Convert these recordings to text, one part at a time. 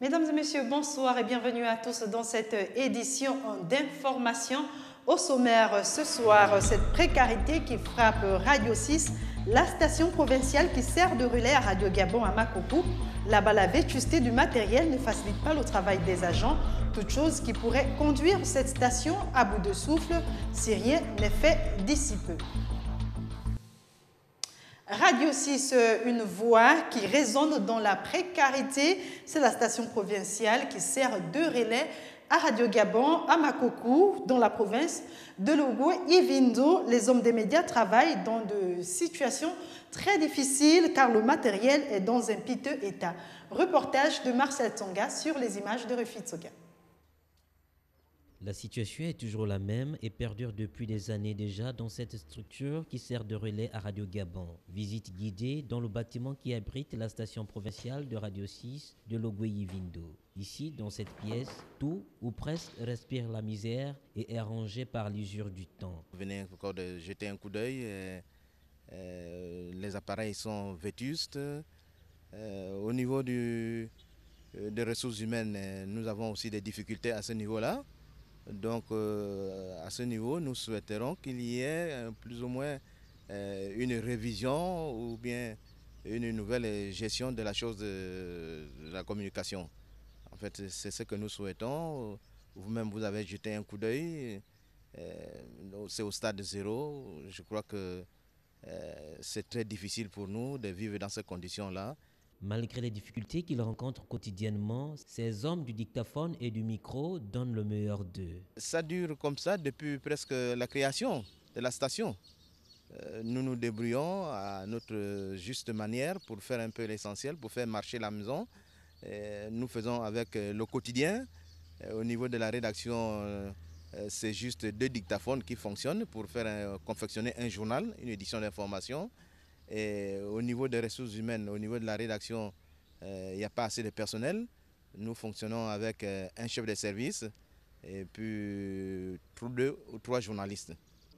Mesdames et messieurs, bonsoir et bienvenue à tous dans cette édition d'information. Au sommaire ce soir, cette précarité qui frappe Radio 6, la station provinciale qui sert de relais à Radio Gabon à Makoko. Là-bas, la vétusté du matériel ne facilite pas le travail des agents, toute chose qui pourrait conduire cette station à bout de souffle si rien n'est fait d'ici peu. Radio 6, une voix qui résonne dans la précarité. C'est la station provinciale qui sert de relais à Radio Gabon, à Makoko, dans la province de Logo-Ivindo. Les hommes des médias travaillent dans des situations très difficiles car le matériel est dans un piteux état. Reportage de Marcel Tsonga sur les images de Rufi Tsoga. La situation est toujours la même et perdure depuis des années déjà dans cette structure qui sert de relais à Radio Gabon. Visite guidée dans le bâtiment qui abrite la station provinciale de Radio 6 de Logo-Ivindo. Ici, dans cette pièce, tout ou presque respire la misère et est rangé par l'usure du temps. Vous venez encore de jeter un coup d'œil. Les appareils sont vétustes. Au niveau des ressources humaines, nous avons aussi des difficultés à ce niveau-là. Donc à ce niveau, nous souhaiterons qu'il y ait plus ou moins une révision ou bien une nouvelle gestion de la chose de la communication. En fait, c'est ce que nous souhaitons. Vous-même, vous avez jeté un coup d'œil. C'est au stade 0. Je crois que c'est très difficile pour nous de vivre dans ces conditions-là. Malgré les difficultés qu'ils rencontrent quotidiennement, ces hommes du dictaphone et du micro donnent le meilleur d'eux. Ça dure comme ça depuis presque la création de la station. Nous nous débrouillons à notre juste manière pour faire un peu l'essentiel, pour faire marcher la maison. Nous faisons avec le quotidien. Au niveau de la rédaction, c'est juste 2 dictaphones qui fonctionnent pour faire confectionner un journal, une édition d'information. Et au niveau des ressources humaines, au niveau de la rédaction, il n'y a pas assez de personnel. Nous fonctionnons avec un chef de service et puis 2 ou 3 journalistes.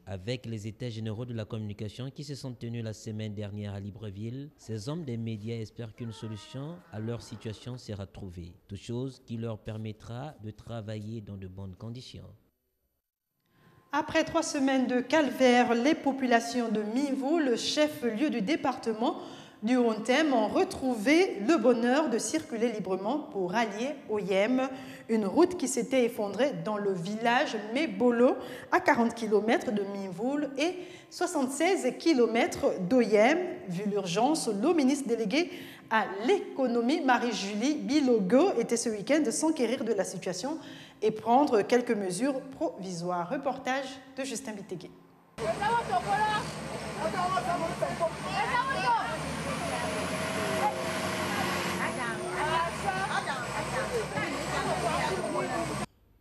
Avec les états généraux de la communication qui se sont tenus la semaine dernière à Libreville, ces hommes des médias espèrent qu'une solution à leur situation sera trouvée, toute chose qui leur permettra de travailler dans de bonnes conditions. Après 3 semaines de calvaire, les populations de Mivou, le chef-lieu du département du Haut-Thème, ont retrouvé le bonheur de circuler librement pour rallier Oyem, une route qui s'était effondrée dans le village Mebolo, à 40 km de Mivoul et 76 km d'Oyem. Vu l'urgence, le ministre délégué à l'économie, Marie-Julie Bilogo, était ce week-end de s'enquérir de la situation et prendre quelques mesures provisoires. Reportage de Justin Bitégué.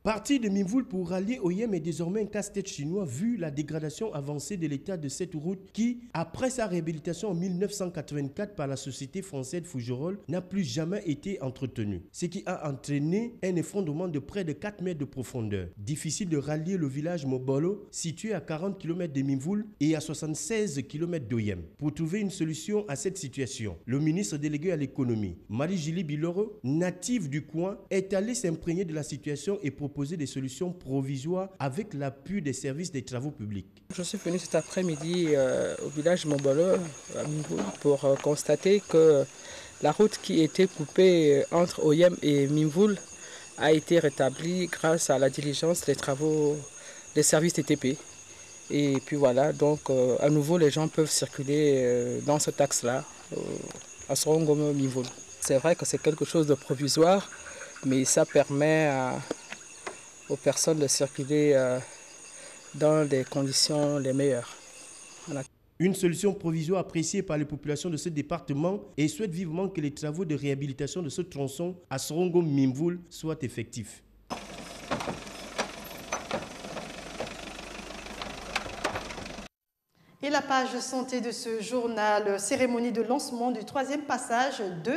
Parti de Mimvoul pour rallier Oyem est désormais un casse-tête chinois vu la dégradation avancée de l'état de cette route qui, après sa réhabilitation en 1984 par la société française Fougerolles, n'a plus jamais été entretenue. Ce qui a entraîné un effondrement de près de 4 mètres de profondeur. Difficile de rallier le village Mobolo, situé à 40 km de Mimvoul et à 76 km d'Oyem. Pour trouver une solution à cette situation, le ministre délégué à l'économie, Marie-Julie Bilogo, native du coin, est allé s'imprégner de la situation et proposer des solutions provisoires avec l'appui des services des travaux publics. Je suis venu cet après-midi au village Mobolo à Mimvoul pour constater que la route qui était coupée entre Oyem et Mimvoul a été rétablie grâce à la diligence des travaux des services TTP. Et puis voilà, donc à nouveau les gens peuvent circuler dans cet axe-là, à Sorongomo-Mimvoul. C'est vrai que c'est quelque chose de provisoire, mais ça permet aux personnes de circuler dans des conditions les meilleures. Voilà. Une solution provisoire appréciée par les populations de ce département et souhaite vivement que les travaux de réhabilitation de ce tronçon à Sorongo-Mimvoul soient effectifs. Et la page santé de ce journal, cérémonie de lancement du 3e passage de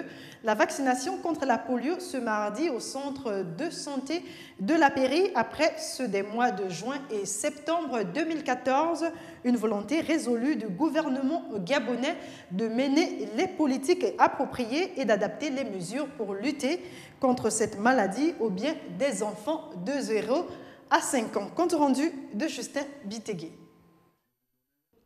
la vaccination contre la polio ce mardi au centre de santé de la Pairie après ceux des mois de juin et septembre 2014. Une volonté résolue du gouvernement gabonais de mener les politiques appropriées et d'adapter les mesures pour lutter contre cette maladie au bien des enfants de 0 à 5 ans. Compte rendu de Justin Bitégué.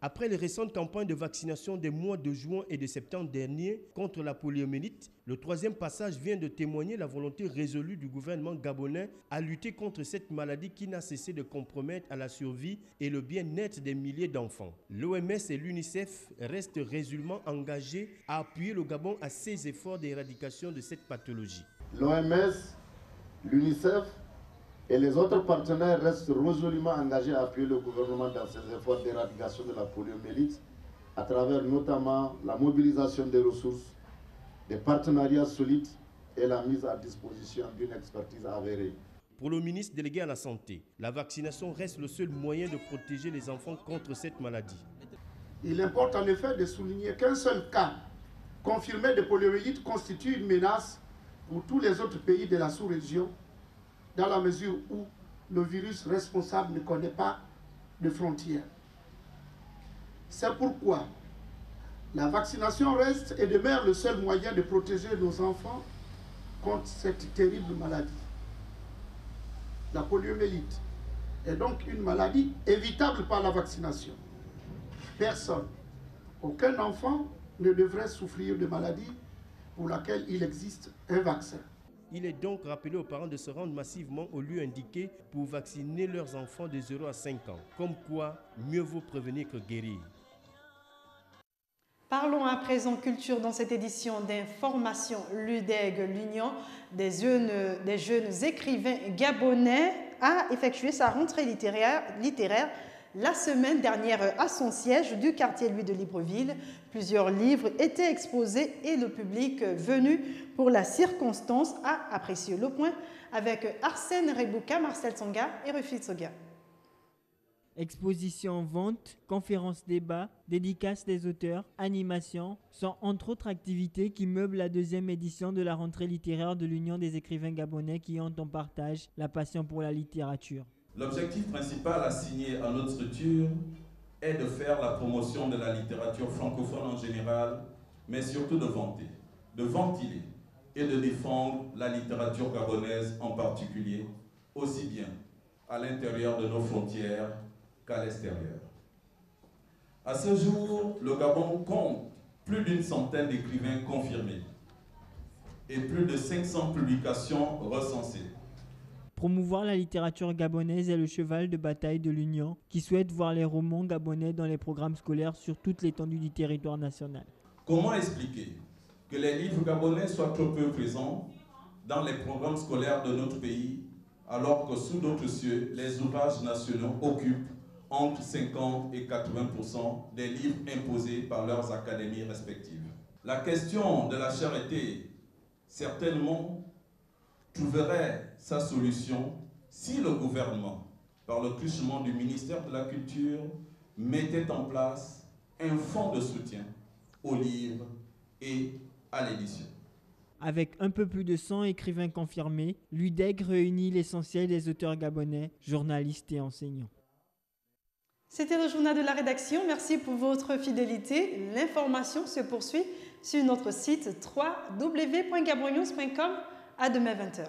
Après les récentes campagnes de vaccination des mois de juin et de septembre dernier contre la poliomyélite, le 3e passage vient de témoigner la volonté résolue du gouvernement gabonais à lutter contre cette maladie qui n'a cessé de compromettre à la survie et le bien-être des milliers d'enfants. L'OMS et l'UNICEF restent résolument engagés à appuyer le Gabon à ses efforts d'éradication de cette pathologie. L'OMS, l'UNICEF et les autres partenaires restent résolument engagés à appuyer le gouvernement dans ses efforts d'éradication de la poliomyélite à travers notamment la mobilisation des ressources, des partenariats solides et la mise à disposition d'une expertise avérée. Pour le ministre délégué à la Santé, la vaccination reste le seul moyen de protéger les enfants contre cette maladie. Il importe en effet de souligner qu'un seul cas confirmé de poliomyélite constitue une menace pour tous les autres pays de la sous-région, dans la mesure où le virus responsable ne connaît pas de frontières. C'est pourquoi la vaccination reste et demeure le seul moyen de protéger nos enfants contre cette terrible maladie. La poliomyélite est donc une maladie évitable par la vaccination. Personne, aucun enfant ne devrait souffrir de maladie pour laquelle il existe un vaccin. Il est donc rappelé aux parents de se rendre massivement au lieu indiqué pour vacciner leurs enfants de 0 à 5 ans. Comme quoi, mieux vaut prévenir que guérir. Parlons à présent culture dans cette édition d'information l'UDEG, l'Union des jeunes écrivains gabonais, a effectué sa rentrée littéraire la semaine dernière à son siège du quartier Louis de Libreville. Plusieurs livres étaient exposés et le public venu pour la circonstance a apprécié. Le point avec Arsène Rebouka, Marcel Tsonga et Rufil Soga. Exposition, vente, conférences, débats, dédicaces des auteurs, animations sont entre autres activités qui meublent la 2e édition de la rentrée littéraire de l'Union des écrivains gabonais qui ont en partage la passion pour la littérature. L'objectif principal assigné à notre structure est de faire la promotion de la littérature francophone en général, mais surtout de vanter, de ventiler et de défendre la littérature gabonaise en particulier, aussi bien à l'intérieur de nos frontières qu'à l'extérieur. À ce jour, le Gabon compte plus d'une centaine d'écrivains confirmés et plus de 500 publications recensées. Promouvoir la littérature gabonaise est le cheval de bataille de l'Union qui souhaite voir les romans gabonais dans les programmes scolaires sur toute l'étendue du territoire national. Comment expliquer que les livres gabonais soient trop peu présents dans les programmes scolaires de notre pays alors que sous d'autres cieux, les ouvrages nationaux occupent entre 50 et 80% des livres imposés par leurs académies respectives? La question de la charité, certainement, trouverait sa solution si le gouvernement, par le truchement du ministère de la Culture, mettait en place un fonds de soutien aux livres et à l'édition. Avec un peu plus de 100 écrivains confirmés, l'UDEG réunit l'essentiel des auteurs gabonais, journalistes et enseignants. C'était le journal de la rédaction. Merci pour votre fidélité. L'information se poursuit sur notre site www.gabonnews.com. À demain 20h.